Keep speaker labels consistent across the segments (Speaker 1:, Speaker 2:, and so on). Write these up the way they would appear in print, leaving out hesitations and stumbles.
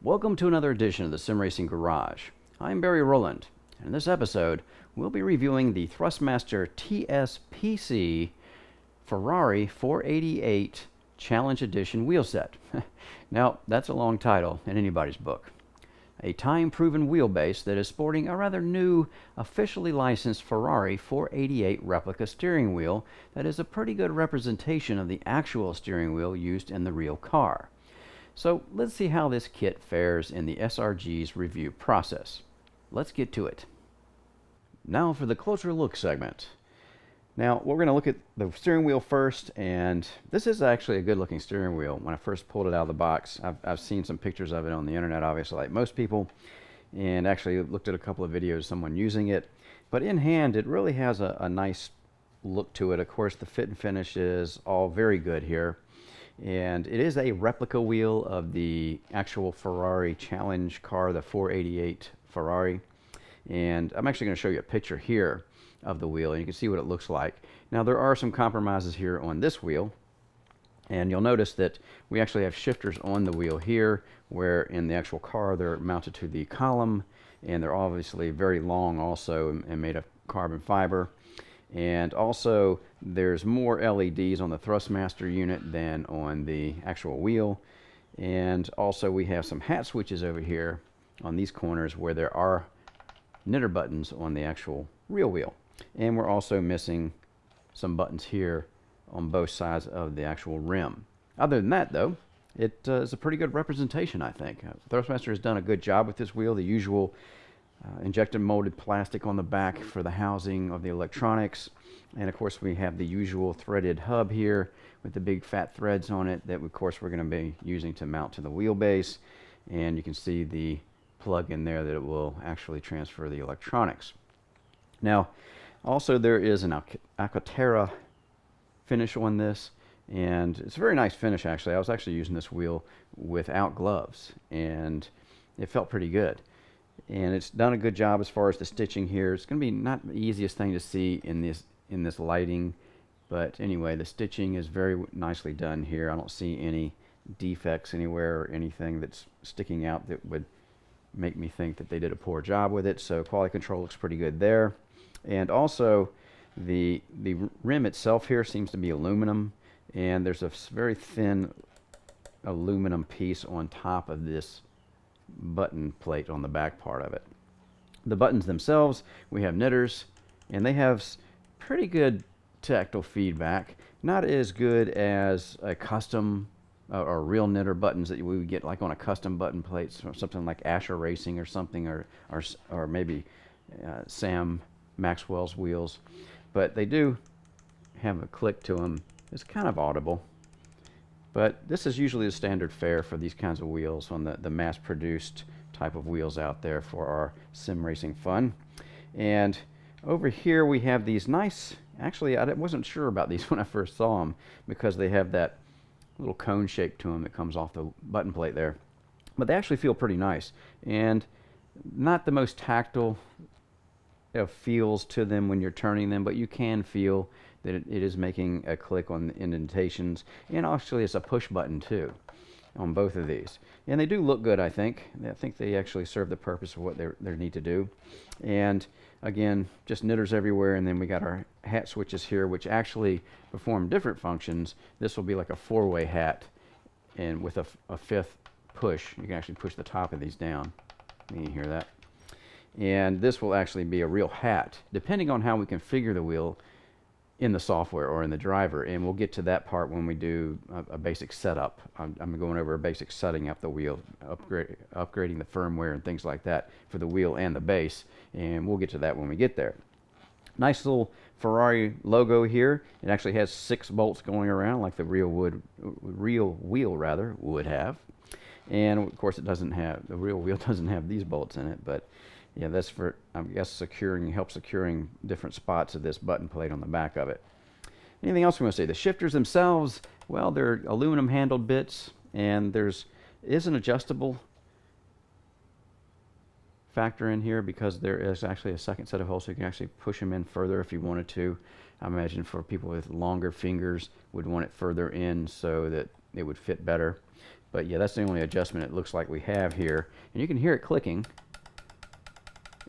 Speaker 1: Welcome to another edition of the Sim Racing Garage. I'm Barry Rowland, and in this episode, we'll be reviewing the Thrustmaster TSPC Ferrari 488 Challenge Edition wheel set. Now, that's a long title in anybody's book. A time-proven wheelbase that is sporting a rather new, officially licensed Ferrari 488 replica steering wheel that is a pretty good representation of the actual steering wheel used in the real car. So let's see how this kit fares in the SRG's review process. Let's get to it. Now for the closer look segment. Now we're going to look at the steering wheel first, and this is actually a good looking steering wheel. When I first pulled it out of the box, I've seen some pictures of it on the internet, obviously, like most people, and actually looked at a couple of videos of someone using it. But in hand, it really has a nice look to it. Of course, the fit and finish is all very good here. And it is a replica wheel of the actual Ferrari challenge car, the 488 Ferrari. And I'm actually going to show you a picture here of the wheel, and you can see what it looks like. Now, there are some compromises here on this wheel, and you'll notice that we actually have shifters on the wheel here, where in the actual car they're mounted to the column, and they're obviously very long also and made of carbon fiber. And also there's more LEDs on the Thrustmaster unit than on the actual wheel. And also we have some hat switches over here on these corners where there are knitter buttons on the actual real wheel. And we're also missing some buttons here on both sides of the actual rim. Other than that, though, it is a pretty good representation, I think. Thrustmaster has done a good job with this wheel. The usual injected molded plastic on the back for the housing of the electronics, and of course we have the usual threaded hub here with the big fat threads on it that of course we're going to be using to mount to the wheelbase. And you can see the plug in there that it will actually transfer the electronics. Now also there is an Alcantara finish on this, and it's a very nice finish actually. I was actually using this wheel without gloves and it felt pretty good. And it's done a good job as far as the stitching here. It's going to be not the easiest thing to see in this lighting, but anyway, the stitching is very nicely done here. I don't see any defects anywhere or anything that's sticking out that would make me think that they did a poor job with it. So quality control looks pretty good there. And also the rim itself here seems to be aluminum, and there's a very thin aluminum piece on top of this button plate on the back part of it. The buttons themselves, we have knitters, and they have pretty good tactile feedback. Not as good as a custom or real knitter buttons that we would get like on a custom button plate, or something like Asher Racing or something, or maybe Sam Maxwell's wheels. But they do have a click to them. It's kind of audible. But this is usually the standard fare for these kinds of wheels on the mass-produced type of wheels out there for our sim racing fun. And over here we have these nice, actually I wasn't sure about these when I first saw them because they have that little cone shape to them that comes off the button plate there. But they actually feel pretty nice, and not the most tactile feels to them when you're turning them, but you can feel that it is making a click on the indentations. And actually it's a push button too on both of these, and they do look good. I think they actually serve the purpose of what they need to do. And again, just knitters everywhere, and then we got our hat switches here which actually perform different functions. This will be like a four-way hat, and with a fifth push you can actually push the top of these down. You can hear that. And this will actually be a real hat depending on how we configure the wheel in the software or in the driver, and we'll get to that part when we do a basic setup. I'm going over a basic setting up the wheel, upgrading the firmware and things like that for the wheel and the base, and we'll get to that when we get there. Nice little Ferrari logo here. It actually has 6 bolts going around like the real wheel would have. And of course the real wheel doesn't have these bolts in it, but yeah, that's for, I guess, securing different spots of this button plate on the back of it. Anything else we want to say? The shifters themselves, well, they're aluminum handled bits, and is an adjustable factor in here because there is actually a second set of holes, so you can actually push them in further if you wanted to. I imagine for people with longer fingers would want it further in so that it would fit better. But yeah, that's the only adjustment it looks like we have here. And you can hear it clicking.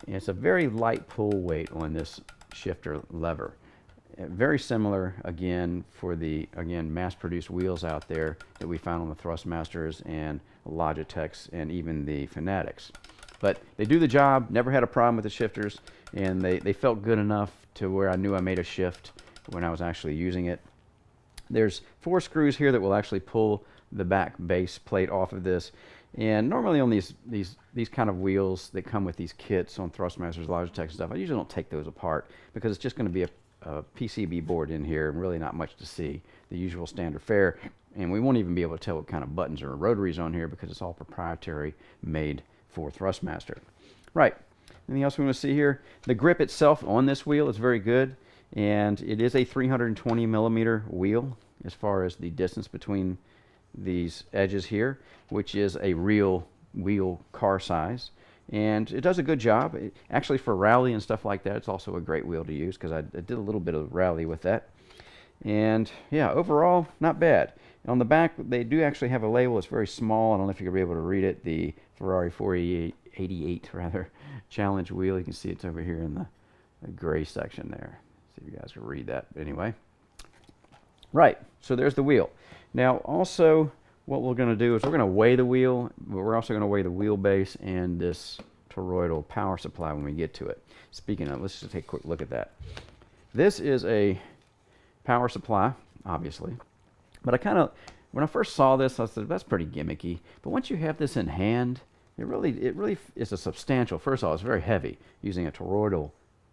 Speaker 1: And it's a very light pull weight on this shifter lever. Very similar, again, for the, mass-produced wheels out there that we found on the Thrustmasters and Logitechs and even the Fanatics. But they do the job, never had a problem with the shifters, and they felt good enough to where I knew I made a shift when I was actually using it. There's 4 screws here that will actually pull the back base plate off of this. And normally on these kind of wheels that come with these kits on Thrustmasters, Logitech stuff, I usually don't take those apart because it's just going to be a PCB board in here and really not much to see, the usual standard fare. And we won't even be able to tell what kind of buttons or rotaries on here because it's all proprietary, made for Thrustmaster. Right. Anything else we want to see here? The grip itself on this wheel is very good, and it is a 320 millimeter wheel as far as the distance between these edges here, which is a real wheel car size. And it does a good job. Actually, for rally and stuff like that, it's also a great wheel to use because I did a little bit of rally with that. And yeah, overall, not bad. On the back, they do actually have a label. It's very small. I don't know if you'll be able to read it. The Ferrari 488 rather challenge wheel. You can see it's over here in the gray section there. See if you guys can read that. But anyway, right. So there's the wheel. Now, also, what we're going to do is we're going to weigh the wheel, but we're also going to weigh the wheelbase and this toroidal power supply when we get to it. Speaking of, let's just take a quick look at that. This is a power supply, obviously, but when I first saw this, I said, that's pretty gimmicky. But once you have this in hand, it really is a substantial. First of all, it's very heavy, using a toroidal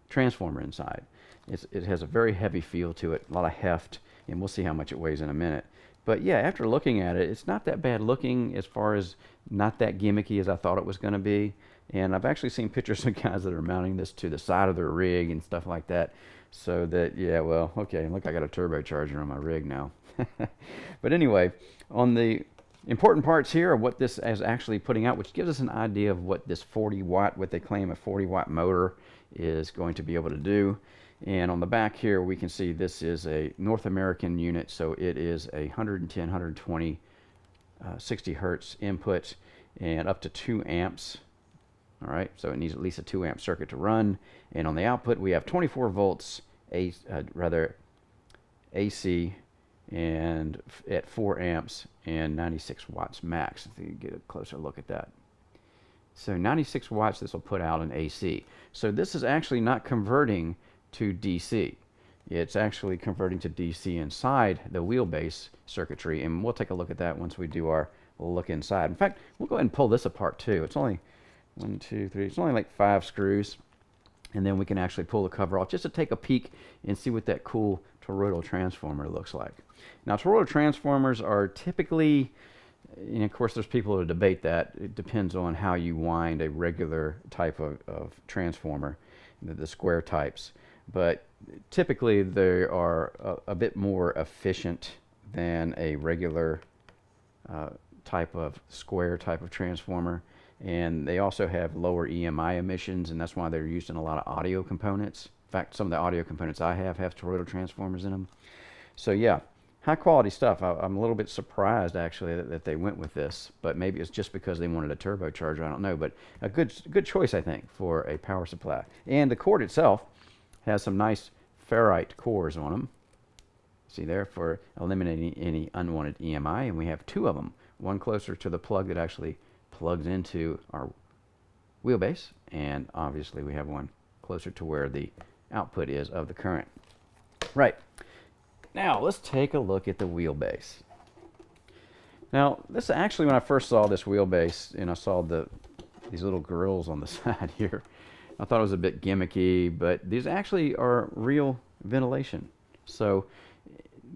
Speaker 1: transformer inside. It has a very heavy feel to it, a lot of heft, and we'll see how much it weighs in a minute. But yeah, after looking at it, it's not that bad looking, as far as not that gimmicky as I thought it was going to be. And I've actually seen pictures of guys that are mounting this to the side of their rig and stuff like that. So that, yeah, well, okay, look, I got a turbocharger on my rig now. But anyway, on the important parts here are what this is actually putting out, which gives us an idea of what this 40 watt, what they claim a 40 watt motor is going to be able to do. And on the back here, we can see this is a North American unit, so it is a 110, 120, 60 hertz input and up to 2 amps. All right, so it needs at least a 2 amp circuit to run. And on the output, we have 24 volts, AC, and at 4 amps and 96 watts max. If you get a closer look at that. So 96 watts this will put out in AC. So this is actually not converting to DC. It's actually converting to DC inside the wheelbase circuitry, and we'll take a look at that once we do our look inside. In fact, we'll go ahead and pull this apart too. It's only 1, 2, 3, it's only like 5 screws, and then we can actually pull the cover off just to take a peek and see what that cool toroidal transformer looks like. Now, toroidal transformers are typically, and of course there's people who debate that, it depends on how you wind a regular type of transformer, the square types. But typically they are a bit more efficient than a regular type of square type of transformer, and they also have lower EMI emissions, and that's why they're used in a lot of audio components. In fact, some of the audio components I have toroidal transformers in them. So yeah, high quality stuff. I'm a little bit surprised actually that they went with this, but maybe it's just because they wanted a turbocharger, I don't know. But a good choice, I think, for a power supply. And the cord itself has some nice ferrite cores on them. See there, for eliminating any unwanted EMI, and we have 2 of them. One closer to the plug that actually plugs into our wheelbase, and obviously we have one closer to where the output is of the current. Right. Now let's take a look at the wheelbase. Now this actually, when I first saw this wheelbase and I saw these little grills on the side here, I thought it was a bit gimmicky, but these actually are real ventilation. So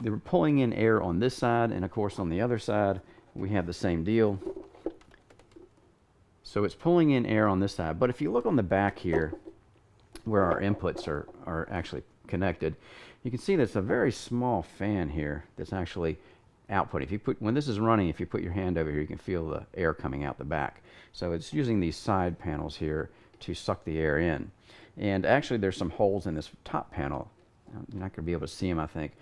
Speaker 1: they were pulling in air on this side, and of course on the other side we have the same deal. So it's pulling in air on this side, but if you look on the back here where our inputs are actually connected, you can see there's a very small fan here that's actually outputting. If you when this is running, if you put your hand over here, you can feel the air coming out the back. So it's using these side panels here to suck the air in. And actually there's some holes in this top panel. You're not going to be able to see them, I think,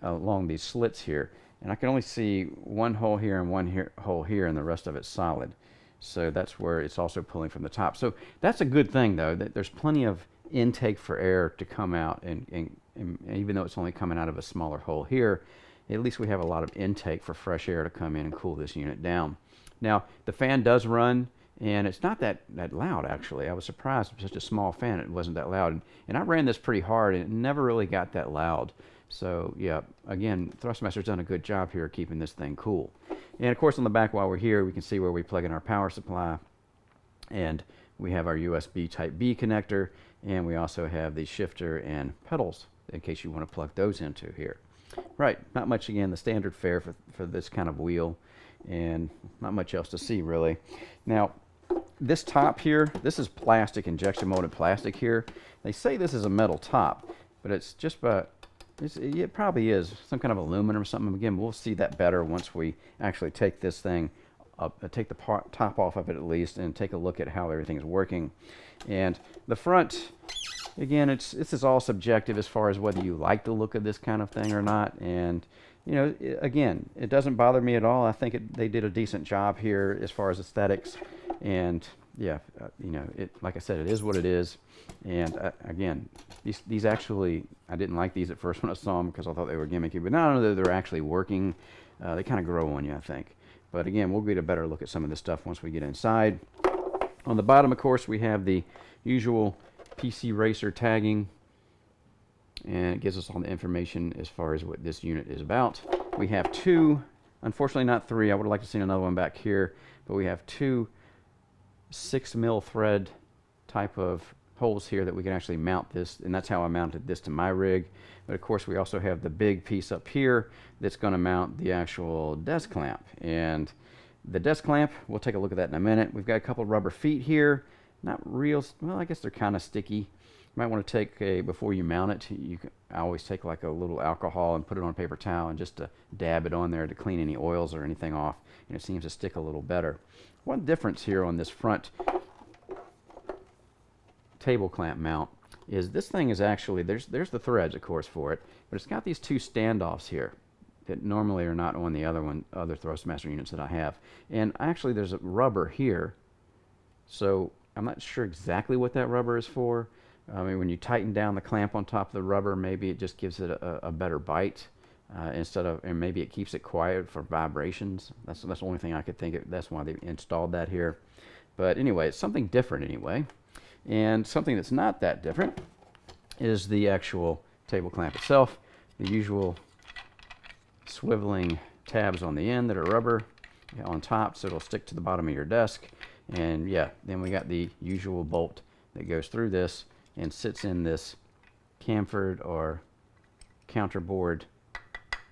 Speaker 1: along these slits here. and I can only see one hole here and one hole here, and the rest of it's solid. So that's where it's also pulling from the top. So that's a good thing, though, that there's plenty of intake for air to come out, and even though it's only coming out of a smaller hole here, at least we have a lot of intake for fresh air to come in and cool this unit down. Now, the fan does run, and it's not that loud, actually. I was surprised with such a small fan it wasn't that loud. And I ran this pretty hard, and it never really got that loud. So, yeah, again, Thrustmaster's done a good job here keeping this thing cool. And, of course, on the back while we're here, we can see where we plug in our power supply. And we have our USB Type-B connector, and we also have the shifter and pedals in case you want to plug those into here. Right, not much, again, the standard fare for this kind of wheel, and not much else to see, really. Now, this top here, this is plastic, injection molded plastic here. They say this is a metal top, but it's just about, it probably is some kind of aluminum or something. Again, we'll see that better once we actually take this thing up, take the top off of it at least, and take a look at how everything's working. And the front, again, this is all subjective as far as whether you like the look of this kind of thing or not. And you know, again, it doesn't bother me at all. I think they did a decent job here as far as aesthetics. And yeah, you know, like I said, it is what it is. And again, these actually, I didn't like these at first when I saw them because I thought they were gimmicky. But now that they're actually working, they kind of grow on you, I think. But again, we'll get a better look at some of this stuff once we get inside. On the bottom, of course, we have the usual PC Racer tagging, and it gives us all the information as far as what this unit is about. We have two, unfortunately not three, I would have liked to see another one back here, but we have two 6mm thread type of holes here that we can actually mount this, and that's how I mounted this to my rig. But of course we also have the big piece up here that's going to mount the actual desk clamp. And the desk clamp, we'll take a look at that in a minute. We've got a couple rubber feet here. Not real, well, I guess they're kind of sticky. You might want to take before you mount it, I always take like a little alcohol and put it on a paper towel and just to dab it on there to clean any oils or anything off, and it seems to stick a little better. One difference here on this front table clamp mount is this thing is actually, there's the threads, of course, for it, but it's got these two standoffs here that normally are not on the other Thrustmaster units that I have. And actually there's a rubber here, so I'm not sure exactly what that rubber is for. I mean, when you tighten down the clamp on top of the rubber, maybe it just gives it a better bite and maybe it keeps it quiet for vibrations. That's the only thing I could think of. That's why they installed that here. But anyway, it's something different anyway. And something that's not that different is the actual table clamp itself. The usual swiveling tabs on the end that are rubber on top, so it'll stick to the bottom of your desk. And yeah, then we got the usual bolt that goes through this and sits in this chamfered or counterbore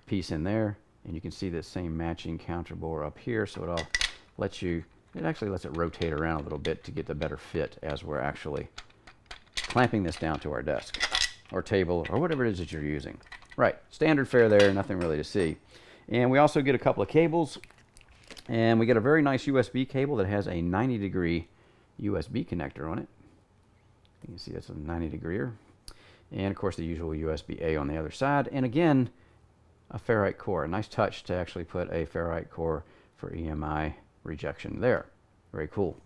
Speaker 1: piece in there. And you can see this same matching counterbore up here, so it actually lets it rotate around a little bit to get the better fit as we're actually clamping this down to our desk or table or whatever it is that you're using. Right, standard fare there, nothing really to see. And we also get a couple of cables, and we get a very nice USB cable that has a 90-degree USB connector on it. You can see that's a 90-degreeer. And of course the usual USB-A on the other side. And again, a ferrite core. A nice touch to actually put a ferrite core for EMI rejection there. Very cool.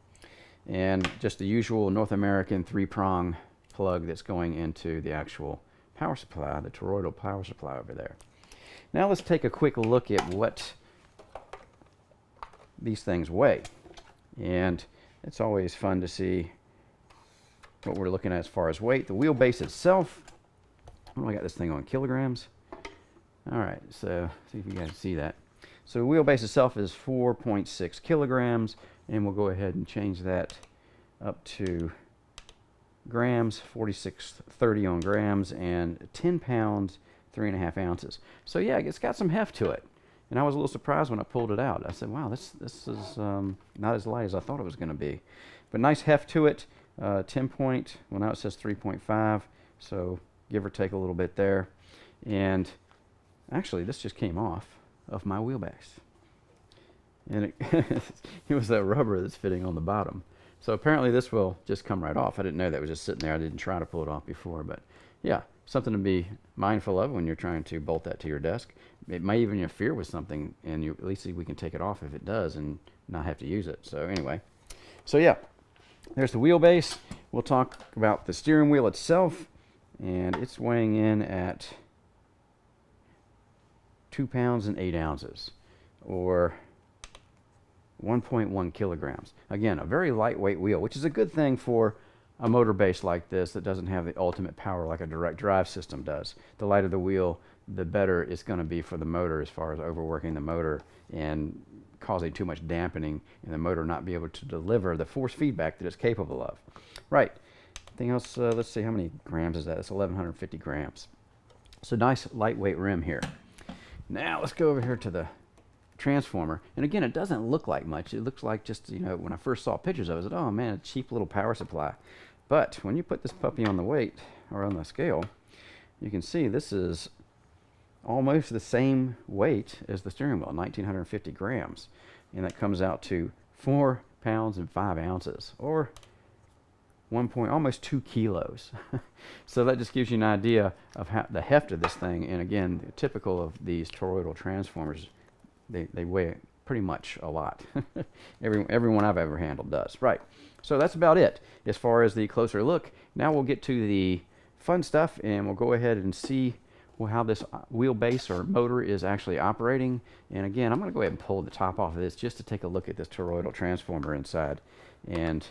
Speaker 1: And just the usual North American 3-prong plug that's going into the actual power supply, the toroidal power supply over there. Now let's take a quick look at what these things weigh. And it's always fun to see what we're looking at as far as weight. The wheelbase itself, I got this thing on kilograms. All right, so see if you guys see that. So the wheelbase itself is 4.6 kilograms, and we'll go ahead and change that up to grams, 46.30 on grams, and 10 pounds, 3.5 ounces. So yeah, it's got some heft to it. And I was a little surprised when I pulled it out. I said, wow, this is not as light as I thought it was going to be. But nice heft to it. 10 point, well now it says 3.5, so give or take a little bit there. And actually this just came off of my wheelbase. And it was that rubber that's fitting on the bottom. So apparently this will just come right off. I didn't know that was just sitting there. I didn't try to pull it off before, but yeah, something to be mindful of when you're trying to bolt that to your desk. It may even interfere with something, and at least we can take it off if it does and not have to use it. So anyway, so yeah, there's the wheelbase. We'll talk about the steering wheel itself, and it's weighing in at 2 pounds and 8 ounces, or 1.1 kilograms. Again, a very lightweight wheel, which is a good thing for a motor base like this that doesn't have the ultimate power like a direct drive system does. The lighter the wheel, the better it's going to be for the motor as far as overworking the motor and causing too much dampening and the motor not be able to deliver the force feedback that it's capable of. Right. Anything else? Let's see, how many grams is that? It's 1,150 grams. So nice lightweight rim here. Now let's go over here to the transformer. And again, it doesn't look like much. It looks like just, you know, when I first saw pictures of it, I said, oh man, a cheap little power supply. But when you put this puppy on the weight, or on the scale, you can see this is almost the same weight as the steering wheel, 1,950 grams. And that comes out to 4 pounds and 5 ounces, or almost 2 kilos. So that just gives you an idea of how the heft of this thing. And again, typical of these toroidal transformers, they weigh pretty much a lot. Everyone I've ever handled does. Right. So that's about it as far as the closer look. Now we'll get to the fun stuff, and we'll go ahead and see how this wheelbase or motor is actually operating. And again, I'm going to go ahead and pull the top off of this just to take a look at this toroidal transformer inside. And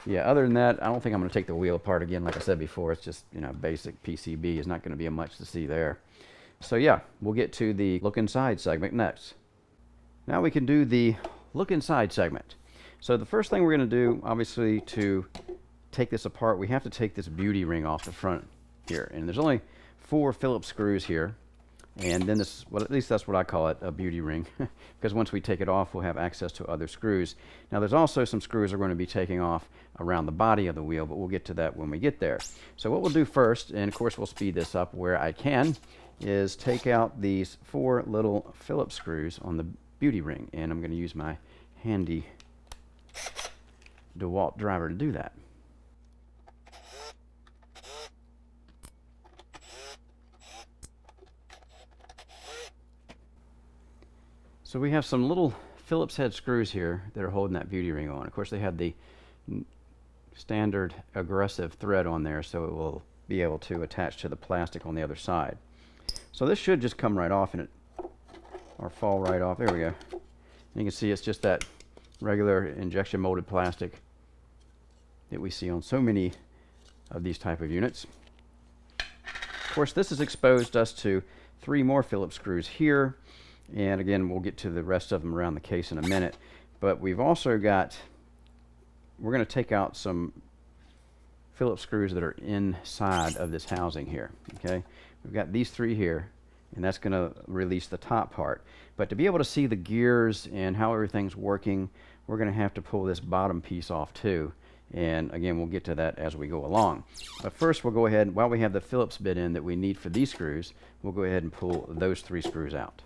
Speaker 1: yeah, other than that, I don't think I'm going to take the wheel apart again. Like I said before, it's just, you know, basic PCB. Is not going to be much to see there. So yeah, we'll get to the look inside segment next. Now we can do the look inside segment. So the first thing we're going to do, obviously, to take this apart, we have to take this beauty ring off the front here. And there's only 4 Phillips screws here. And then this, well, at least that's what I call it, a beauty ring, because once we take it off, we'll have access to other screws. Now there's also some screws we're going to be taking off around the body of the wheel, but we'll get to that when we get there. So what we'll do first, and of course we'll speed this up where I can, is take out these 4 little Phillips screws on the beauty ring, and I'm going to use my handy DeWalt driver to do that. So we have some little Phillips head screws here that are holding that beauty ring on. Of course, they have the standard aggressive thread on there, so it will be able to attach to the plastic on the other side. So this should just come right off, and it or fall right off. There we go. And you can see it's just that regular injection molded plastic that we see on so many of these type of units. Of course, this has exposed us to 3 more Phillips screws here. And again, we'll get to the rest of them around the case in a minute. But we've also got, we're going to take out some Phillips screws that are inside of this housing here. Okay, we've got these 3 here, and that's going to release the top part. But to be able to see the gears and how everything's working, we're going to have to pull this bottom piece off too. And again, we'll get to that as we go along. But first, we'll go ahead, while we have the Phillips bit in that we need for these screws, we'll go ahead and pull those 3 screws out.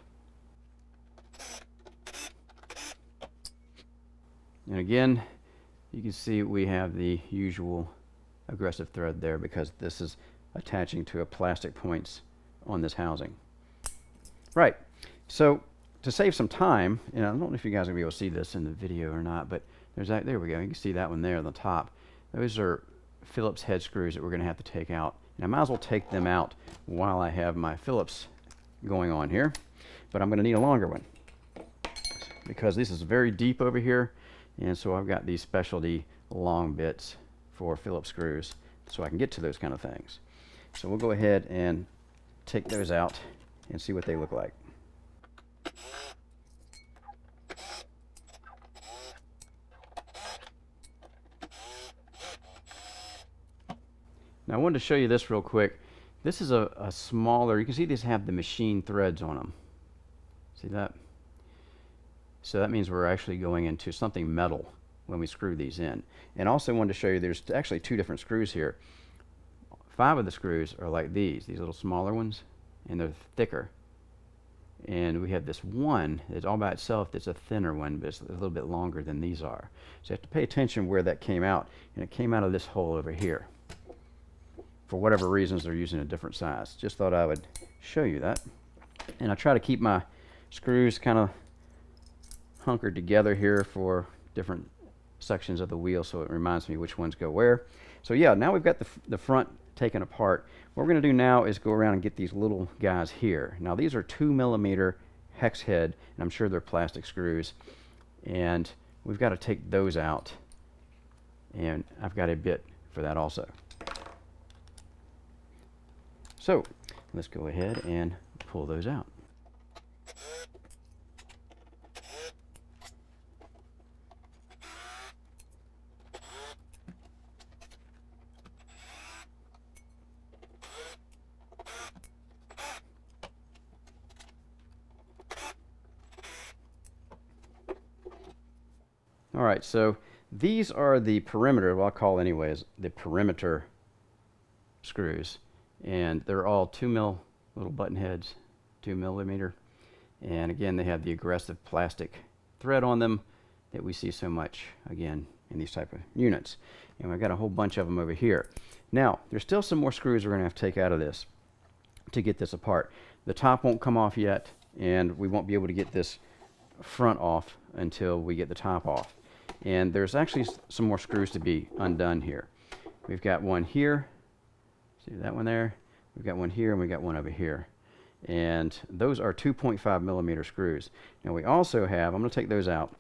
Speaker 1: And again, you can see we have the usual aggressive thread there because this is attaching to a plastic points on this housing. Right, so to save some time, and I don't know if you guys are going to be able to see this in the video or not, but there's that, there we go, you can see that one there on the top. Those are Phillips head screws that we're going to have to take out. And I might as well take them out while I have my Phillips going on here, but I'm going to need a longer one because this is very deep over here. And so I've got these specialty long bits for Phillips screws so I can get to those kind of things. So we'll go ahead and take those out and see what they look like. Now I wanted to show you this real quick. This is a smaller, you can see these have the machine threads on them. See that? So that means we're actually going into something metal when we screw these in. And also wanted to show you there's actually 2 different screws here. 5 of the screws are like these little smaller ones, and they're thicker. And we have this one that's all by itself that's a thinner one, but it's a little bit longer than these are. So you have to pay attention where that came out, and it came out of this hole over here. for whatever reasons, they're using a different size. Just thought I would show you that. And I try to keep my screws kind of hunkered together here for different sections of the wheel, so it reminds me which ones go where. So yeah, now we've got the front taken apart. What we're going to do now is go around and get these little guys here. Now these are 2mm hex head, and I'm sure they're plastic screws, and we've got to take those out, and I've got a bit for that also. So let's go ahead and pull those out. All right, so these are the perimeter, what I'll call anyways, the perimeter screws. And they're all 2mm little button heads, 2mm. And again, they have the aggressive plastic thread on them that we see so much, again, in these type of units. And we've got a whole bunch of them over here. Now, there's still some more screws we're going to have to take out of this to get this apart. The top won't come off yet, and we won't be able to get this front off until we get the top off. And there's actually some more screws to be undone here. We've got one here. See that one there? We've got one here, and we've got one over here. And those are 2.5mm screws. Now we also have, I'm going to take those out,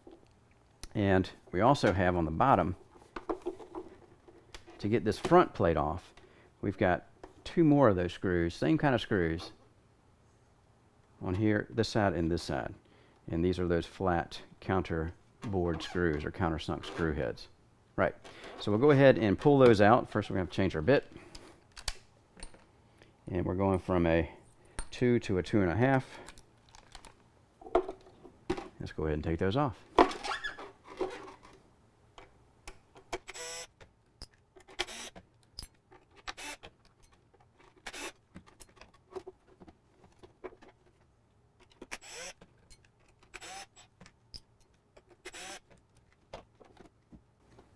Speaker 1: and we also have on the bottom, to get this front plate off, we've got 2 more of those screws, same kind of screws, on here, this side and this side. And these are those flat counter board screws or countersunk screw heads. Right, so we'll go ahead and pull those out. First we're going to have to change our bit. And we're going from a 2 to a 2.5. Let's go ahead and take those off.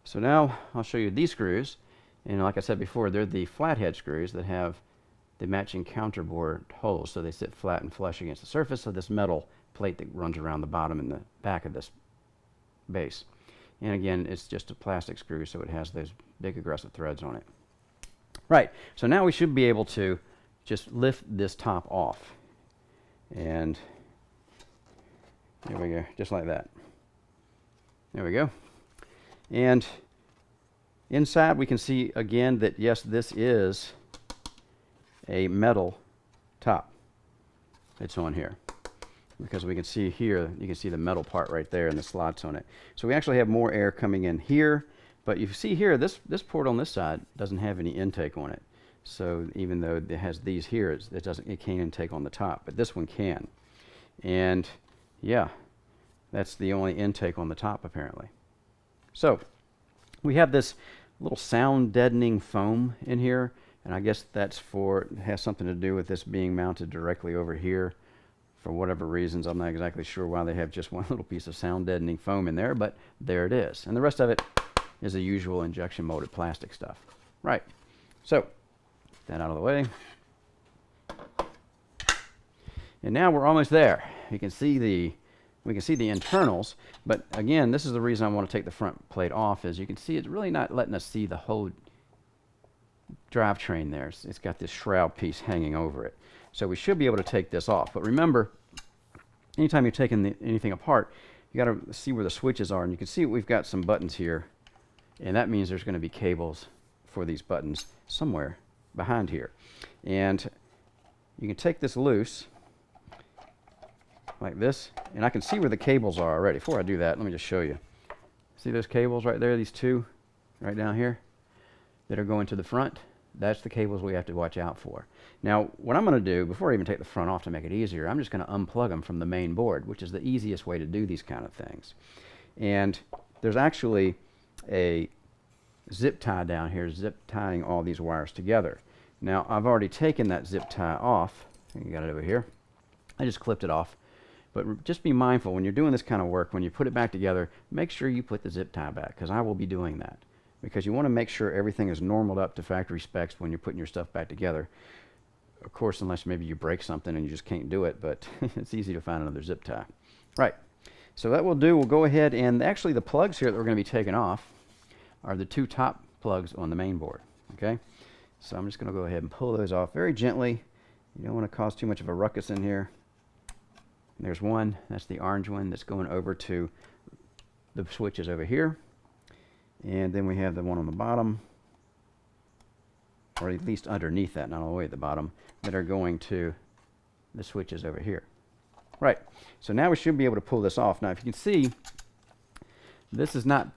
Speaker 1: So now I'll show you these screws, and like I said before, they're the flathead screws that have the matching counterboard holes, so they sit flat and flush against the surface of this metal plate that runs around the bottom and the back of this base. And again, it's just a plastic screw, so it has those big aggressive threads on it. Right, so now we should be able to just lift this top off. And there we go, just like that. There we go. And inside we can see again that yes, this is a metal top. It's on here because we can see here, you can see the metal part right there and the slots on it. So we actually have more air coming in here, but you see here, this port on this side doesn't have any intake on it. So even though it has these here, it can't intake on the top, but this one can. And yeah, that's the only intake on the top apparently. So we have this little sound deadening foam in here, and I guess that's it has something to do with this being mounted directly over here for whatever reasons. I'm not exactly sure why they have just one little piece of sound deadening foam in there, but there it is. And the rest of it is the usual injection molded plastic stuff. Right, so get that out of the way. And now we're almost there. We can see the internals, but again, this is the reason I want to take the front plate off. Is you can see it's really not letting us see the whole drivetrain there. It's got this shroud piece hanging over it. So we should be able to take this off. But remember, anytime you're taking anything apart, you got to see where the switches are. And you can see we've got some buttons here, and that means there's going to be cables for these buttons somewhere behind here. And you can take this loose like this, and I can see where the cables are already. Before I do that, let me just show you. See those cables right there, these two right down here that are going to the front? That's the cables we have to watch out for. Now, what I'm going to do, before I even take the front off to make it easier, I'm just going to unplug them from the main board, which is the easiest way to do these kind of things. And there's actually a zip tie down here, zip tying all these wires together. Now, I've already taken that zip tie off. You got it over here. I just clipped it off. But just be mindful when you're doing this kind of work, when you put it back together, make sure you put the zip tie back, because I will be doing that. because you want to make sure everything is normaled up to factory specs when you're putting your stuff back together. Of course, unless maybe you break something and you just can't do it, but it's easy to find another zip tie. Right, so that will do. We'll go ahead and actually the plugs here that we're going to be taking off are the 2 top plugs on the main board, okay? So I'm just going to go ahead and pull those off very gently. You don't want to cause too much of a ruckus in here. And there's one, that's the orange one that's going over to the switches over here. And then we have the one on the bottom, or at least underneath that, not all the way at the bottom, that are going to the switches over here. Right, so now we should be able to pull this off. Now if you can see, this is not,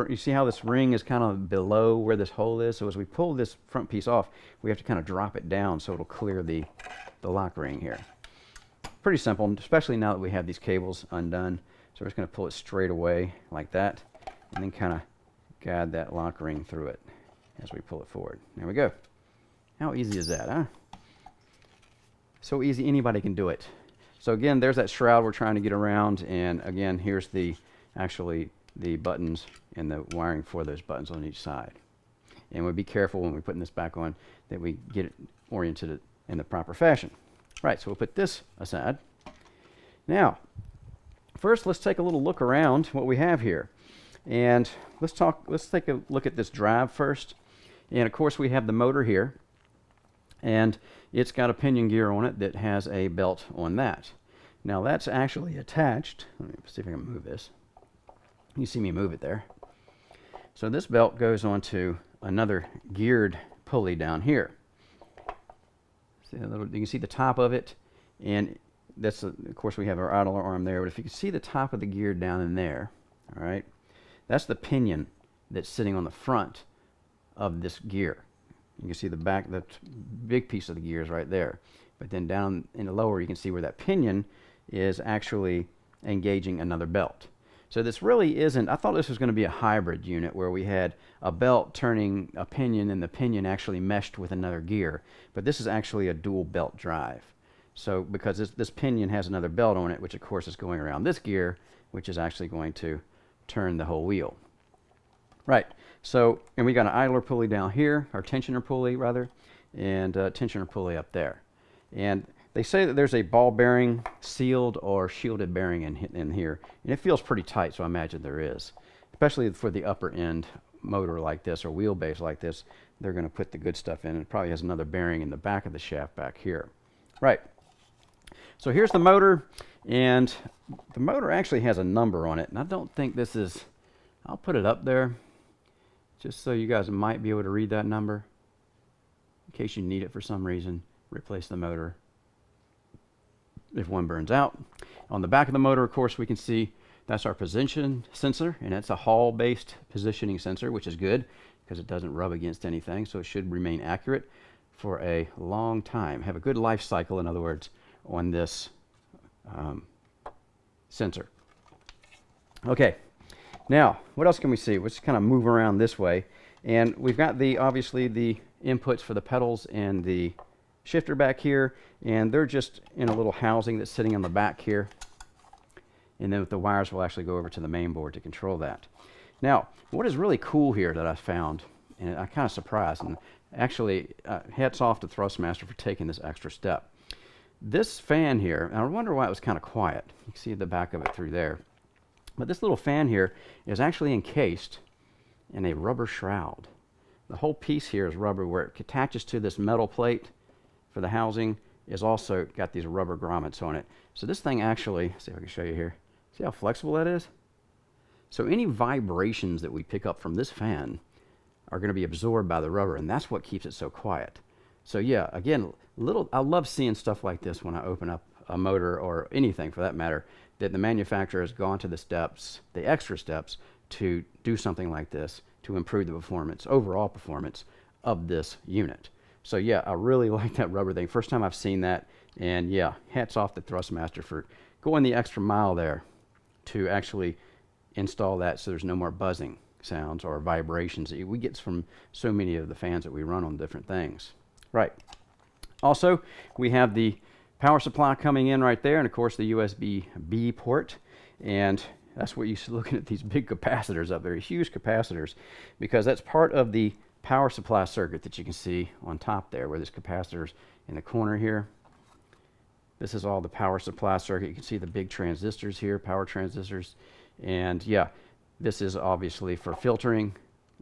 Speaker 1: you see how this ring is kind of below where this hole is? So as we pull this front piece off, we have to kind of drop it down so it'll clear the lock ring here. Pretty simple, especially now that we have these cables undone. So we're just going to pull it straight away like that, and then kind of guide that lock ring through it as we pull it forward. There we go. How easy is that, huh? So easy, anybody can do it. So again, there's that shroud we're trying to get around, and again, here's the actually the buttons and the wiring for those buttons on each side. And we'll be careful when we're putting this back on that we get it oriented in the proper fashion. Right, so we'll put this aside. Now, first let's take a little look around what we have here. And let's take a look at this drive first. And of course we have the motor here, and it's got a pinion gear on it that has a belt on that. Now that's actually attached. Let me see if I can move this. You see me move it there. So this belt goes onto another geared pulley down here. See a little, you can see the top of it, and that's of course we have our idler arm there, but if you can see the top of the gear down in there, all right, that's the pinion that's sitting on the front of this gear. You can see the back, the big piece of the gear is right there. But then down in the lower, you can see where that pinion is actually engaging another belt. So this really isn't, I thought this was going to be a hybrid unit where we had a belt turning a pinion and the pinion actually meshed with another gear. But this is actually a dual belt drive. So because this pinion has another belt on it, which of course is going around this gear, which is actually going to turn the whole wheel. Right, so, and we got an idler pulley down here, or tensioner pulley rather, and a tensioner pulley up there. And they say that there's a ball bearing, sealed or shielded bearing in here, and it feels pretty tight, so I imagine there is. Especially for the upper end motor like this, or wheelbase like this, they're going to put the good stuff in. It probably has another bearing in the back of the shaft back here. Right, so here's the motor, and the motor actually has a number on it, and I don't think this is, I'll put it up there, just so you guys might be able to read that number, in case you need it for some reason. Replace the motor if one burns out. On the back of the motor, of course, we can see that's our position sensor, and it's a Hall-based positioning sensor, which is good because it doesn't rub against anything, so it should remain accurate for a long time. Have a good life cycle, in other words, on this sensor. Okay, now what else can we see? Let's kind of move around this way, and we've got the obviously the inputs for the pedals and the shifter back here, and they're just in a little housing that's sitting on the back here, and then the wires will actually go over to the main board to control that. Now what is really cool here that I found, and I'm kind of surprised, and actually hats off to Thrustmaster for taking this extra step. This fan here, and I wonder why it was kind of quiet. You can see the back of it through there, but this little fan here is actually encased in a rubber shroud. The whole piece here is rubber, where it attaches to this metal plate for the housing is also got these rubber grommets on it. So this thing actually, see if I can show you here, see how flexible that is? So any vibrations that we pick up from this fan are going to be absorbed by the rubber, and that's what keeps it so quiet. So yeah, again, I love seeing stuff like this when I open up a motor, or anything for that matter, that the manufacturer has gone to the steps, the extra steps, to do something like this to improve the performance, overall performance of this unit. So yeah, I really like that rubber thing. First time I've seen that, and yeah, hats off to Thrustmaster for going the extra mile there to actually install that so there's no more buzzing sounds or vibrations that we get from so many of the fans that we run on different things. Right. Also, we have the power supply coming in right there, and of course the USB-B port. And That's what you're looking at, these big capacitors up there, huge capacitors, because that's part of the power supply circuit that you can see on top there, where there's capacitors in the corner here. This is all the power supply circuit. You can see the big transistors here, power transistors. And yeah, this is obviously for filtering,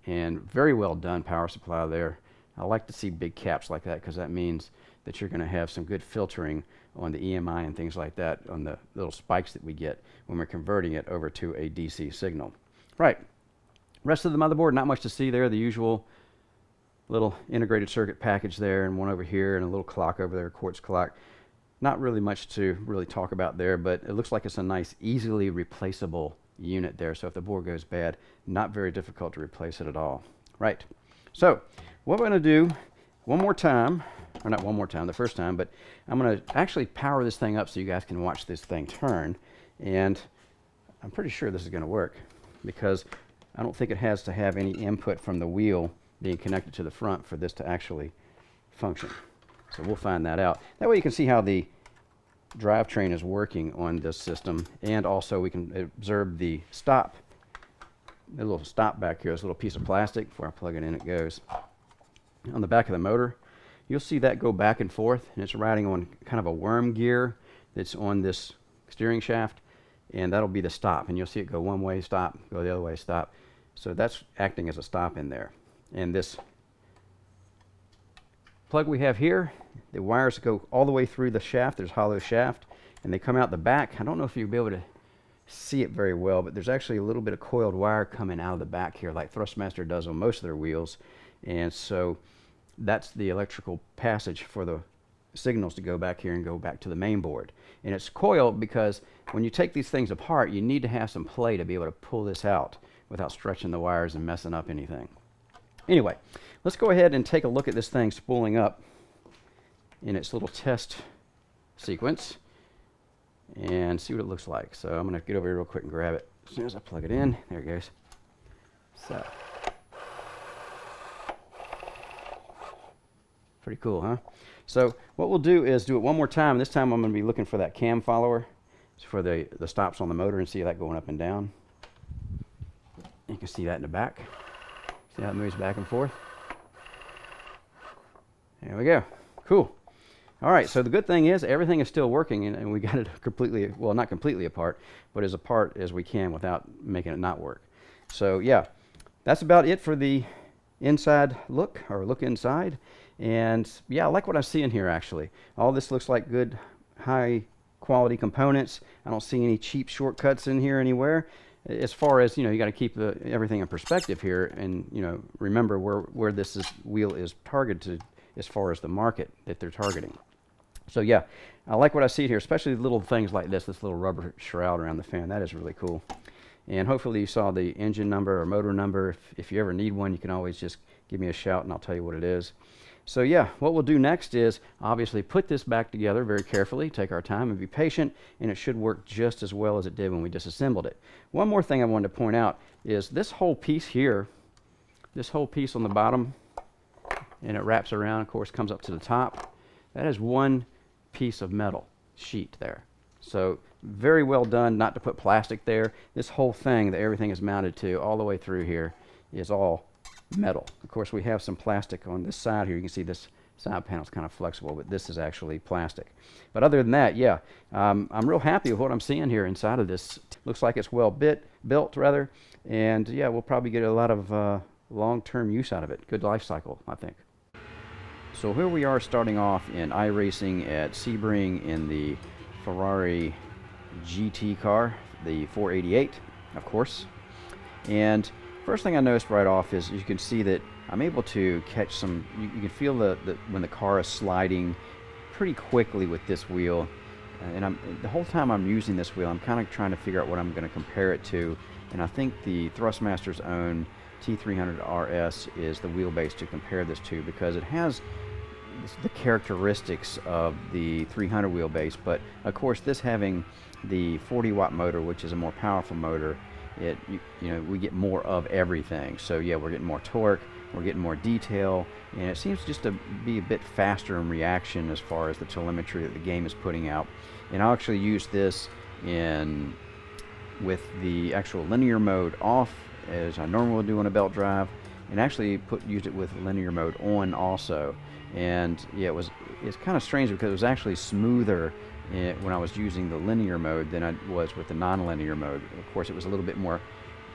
Speaker 1: and very well done power supply there. I like to see big caps like that because that means that you're going to have some good filtering on the EMI and things like that on the little spikes that we get when we're converting it over to a DC signal. Right. Rest of the motherboard, not much to see there. The usual little integrated circuit package there, and one over here, and a little clock over there, a quartz clock. Not really much to really talk about there, but it looks like it's a nice, easily replaceable unit there. So if the board goes bad, not very difficult to replace it at all. Right. So what we're going to do one more time, or not one more time, the first time, but I'm going to actually power this thing up so you guys can watch this thing turn. And I'm pretty sure this is going to work because I don't think it has to have any input from the wheel being connected to the front for this to actually function. So we'll find that out. That way you can see how the drivetrain is working on this system, and also we can observe the stop, the little stop back here, this little piece of plastic. Before I plug it in, it goes on the back of the motor. You'll see that go back and forth, and it's riding on kind of a worm gear that's on this steering shaft, and that'll be the stop. And you'll see it go one way, stop, go the other way, stop. So that's acting as a stop in there. And this plug we have here, the wires go all the way through the shaft. There's hollow shaft, and they come out the back. I don't know if you'll be able to see it very well, but there's actually a little bit of coiled wire coming out of the back here, like Thrustmaster does on most of their wheels. And so that's the electrical passage for the signals to go back here and go back to the main board. And it's coiled because when you take these things apart, you need to have some play to be able to pull this out without stretching the wires and messing up anything. Anyway, let's go ahead and take a look at this thing spooling up in its little test sequence and see what it looks like. So I'm going to get over here real quick and grab it as soon as I plug it in. There it goes. So, pretty cool, huh? So what we'll do is do it one more time. This time I'm going to be looking for that cam follower for the stops on the motor and see that going up and down. You can see that in the back. See how it moves back and forth? There we go. Cool. All right, so the good thing is everything is still working, and we got it completely, well, not completely apart, but as apart as we can without making it not work. So yeah, that's about it for the inside look, or look inside. And yeah, I like what I see in here actually. All this looks like good, high quality components. I don't see any cheap shortcuts in here anywhere. As far as, you know, you got to keep everything in perspective here, and, you know, remember where this wheel is targeted as far as the market that they're targeting. So yeah, I like what I see here, especially little things like this little rubber shroud around the fan. That is really cool. And hopefully you saw the engine number or motor number. If you ever need one, you can always just give me a shout and I'll tell you what it is. So yeah, what we'll do next is obviously put this back together very carefully, take our time and be patient, and it should work just as well as it did when we disassembled it. One more thing I wanted to point out is this whole piece here, this whole piece on the bottom, and it wraps around, of course, comes up to the top. That is one piece of metal sheet there. So very well done not to put plastic there. This whole thing that everything is mounted to all the way through here is all metal. Of course, we have some plastic on this side here. You can see this side panel is kind of flexible, but this is actually plastic. But other than that, yeah, I'm real happy with what I'm seeing here inside of this. Looks like it's well built rather, and yeah, we'll probably get a lot of long-term use out of it. Good life cycle, I think. So here we are starting off in iRacing at Sebring in the Ferrari GT car, the 488, of course. And first thing I noticed right off is you can see that I'm able to catch some, you can feel when the car is sliding pretty quickly with this wheel. And the whole time I'm using this wheel, I'm kind of trying to figure out what I'm going to compare it to. And I think the Thrustmaster's own T300 RS is the wheelbase to compare this to, because it has the characteristics of the 300 wheelbase, but of course this having the 40-watt motor, which is a more powerful motor, you know, we get more of everything. So yeah, we're getting more torque, we're getting more detail, and it seems just to be a bit faster in reaction as far as the telemetry that the game is putting out. And I'll actually use this in with the actual linear mode off, as I normally would do on a belt drive, and actually used it with linear mode on also. And yeah, it's kind of strange because it was actually smoother when I was using the linear mode than I was with the non-linear mode. Of course, it was a little bit more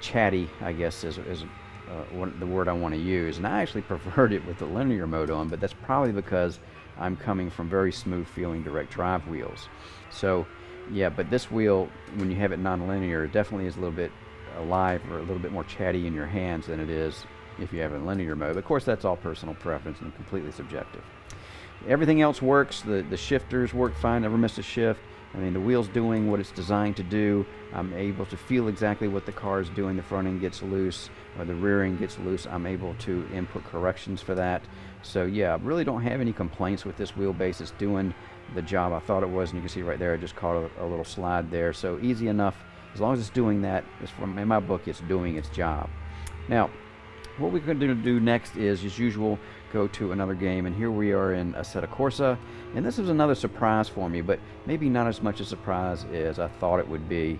Speaker 1: chatty, I guess, is the word I want to use. And I actually preferred it with the linear mode on, but that's probably because I'm coming from very smooth feeling direct drive wheels. So yeah, but this wheel, when you have it non-linear, it definitely is a little bit alive or a little bit more chatty in your hands than it is if you have it in linear mode. But of course, that's all personal preference and completely subjective. Everything else works. The shifters work fine, never missed a shift. I mean, the wheel's doing what it's designed to do. I'm able to feel exactly what the car is doing. The front end gets loose or the rear end gets loose. I'm able to input corrections for that. So yeah, I really don't have any complaints with this wheelbase. It's doing the job I thought it was, and you can see right there I just caught a little slide there. So easy enough. As long as it's doing that, in my book, it's doing its job. Now, what we're going to do next is, as usual, go to another game, and here we are in Assetto Corsa, and this is another surprise for me, but maybe not as much a surprise as I thought it would be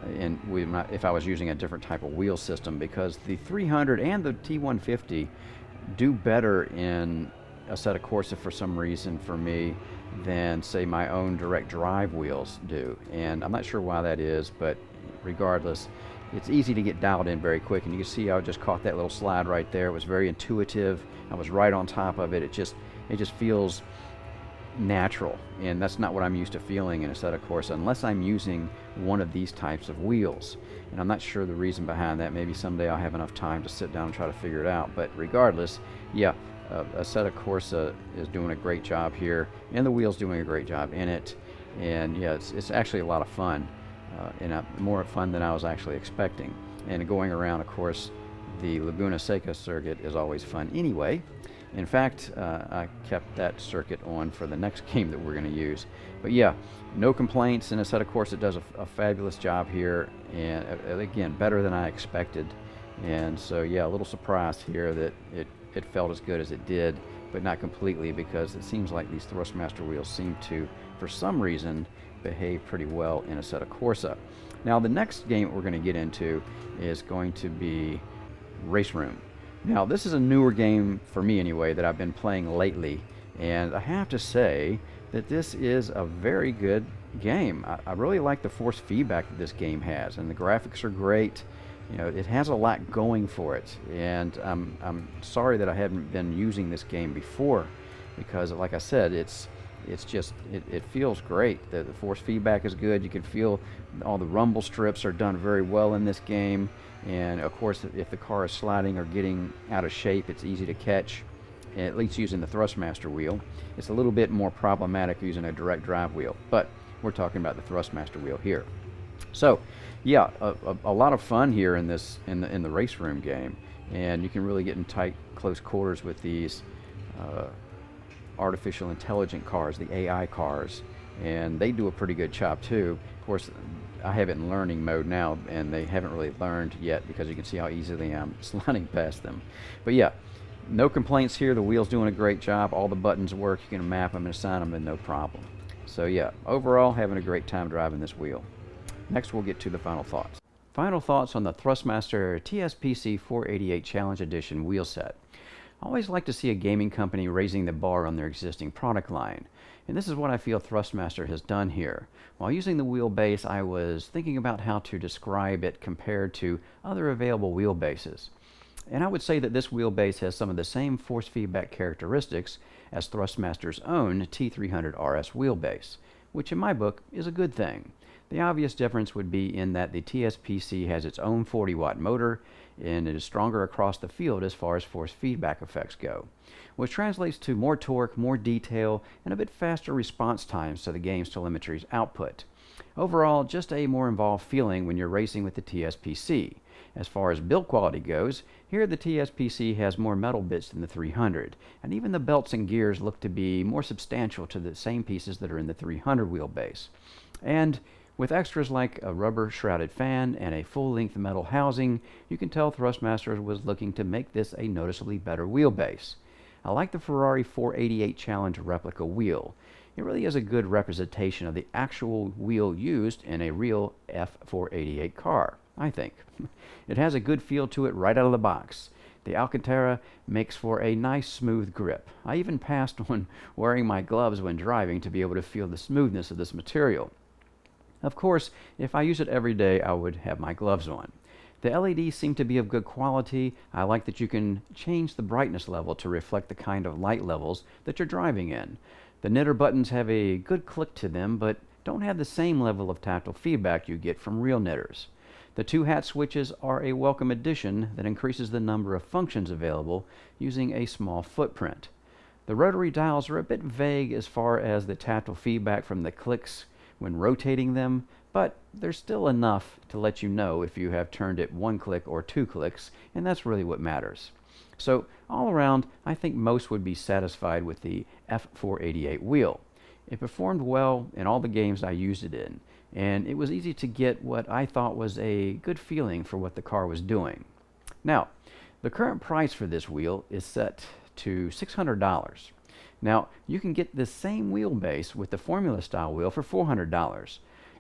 Speaker 1: if I was using a different type of wheel system, because the 300 and the T150 do better in Assetto Corsa for some reason for me than, say, my own direct drive wheels do, and I'm not sure why that is, but regardless, it's easy to get dialed in very quick, and you can see I just caught that little slide right there. It was very intuitive. I was right on top of it. It just feels natural, and that's not what I'm used to feeling in Assetto Corsa unless I'm using one of these types of wheels. And I'm not sure the reason behind that. Maybe someday I'll have enough time to sit down and try to figure it out. But regardless, yeah, Assetto Corsa is doing a great job here, and the wheel's doing a great job in it. And yeah, it's actually a lot of fun. And more fun than I was actually expecting. And going around, of course, the Laguna Seca circuit is always fun anyway. In fact, I kept that circuit on for the next game that we're going to use. But yeah, no complaints, and Assetto Corsa it does a fabulous job here, and again, better than I expected. And so yeah, a little surprised here that it felt as good as it did, but not completely, because it seems like these Thrustmaster wheels seem to, for some reason, behave pretty well in Assetto Corsa. Now the next game we're going to get into is going to be Race Room. Now this is a newer game for me anyway that I've been playing lately, and I have to say that this is a very good game. I really like the force feedback that this game has, and the graphics are great. You know, it has a lot going for it, and I'm sorry that I haven't been using this game before, because like I said, it feels great. The force feedback is good. You can feel all the rumble strips are done very well in this game, and of course if the car is sliding or getting out of shape, it's easy to catch, at least using the Thrustmaster wheel. It's a little bit more problematic using a direct drive wheel, but we're talking about the Thrustmaster wheel here. So yeah, a lot of fun here in the Race Room game, and you can really get in tight close quarters with these artificial intelligent cars, the AI cars, and they do a pretty good job too. Of course, I have it in learning mode now, and they haven't really learned yet, because you can see how easily I'm sliding past them. But yeah, no complaints here. The wheel's doing a great job. All the buttons work. You can map them and assign them, and no problem. So yeah, overall, having a great time driving this wheel. Next, we'll get to the final thoughts. Final thoughts on the Thrustmaster TSPC 488 Challenge Edition wheel set. I always like to see a gaming company raising the bar on their existing product line, and this is what I feel Thrustmaster has done here. While using the wheelbase, I was thinking about how to describe it compared to other available wheelbases. And I would say that this wheelbase has some of the same force feedback characteristics as Thrustmaster's own T300 RS wheelbase, which in my book is a good thing. The obvious difference would be in that the TSPC has its own 40-watt motor, and it is stronger across the field as far as force feedback effects go, which translates to more torque, more detail, and a bit faster response times to the game's telemetry's output. Overall, just a more involved feeling when you're racing with the TSPC. As far as build quality goes, here the TSPC has more metal bits than the 300, and even the belts and gears look to be more substantial to the same pieces that are in the 300 wheelbase. And with extras like a rubber shrouded fan and a full-length metal housing, you can tell Thrustmaster was looking to make this a noticeably better wheelbase. I like the Ferrari 488 Challenge replica wheel. it really is a good representation of the actual wheel used in a real F488 car, I think. It has a good feel to it right out of the box. The Alcantara makes for a nice smooth grip. I even passed on wearing my gloves when driving to be able to feel the smoothness of this material. Of course, if I use it every day, I would have my gloves on. The LEDs seem to be of good quality. I like that you can change the brightness level to reflect the kind of light levels that you're driving in. The knitter buttons have a good click to them, but don't have the same level of tactile feedback you get from real knitters. The two hat switches are a welcome addition that increases the number of functions available using a small footprint. The rotary dials are a bit vague as far as the tactile feedback from the clicks when rotating them, but there's still enough to let you know if you have turned it 1 click or 2 clicks, and that's really what matters. So all around, I think most would be satisfied with the F488 wheel. It performed well in all the games I used it in, and it was easy to get what I thought was a good feeling for what the car was doing. Now, the current price for this wheel is set to $600. Now, you can get this same wheelbase with the Formula style wheel for $400.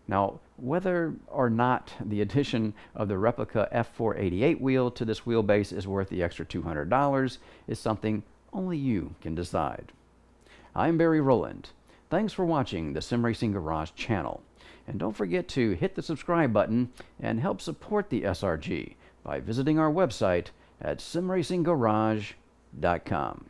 Speaker 1: Now, whether or not the addition of the replica F488 wheel to this wheelbase is worth the extra $200 is something only you can decide. I'm Barry Rowland. Thanks for watching the Sim Racing Garage channel. And don't forget to hit the subscribe button and help support the SRG by visiting our website at simracinggarage.com.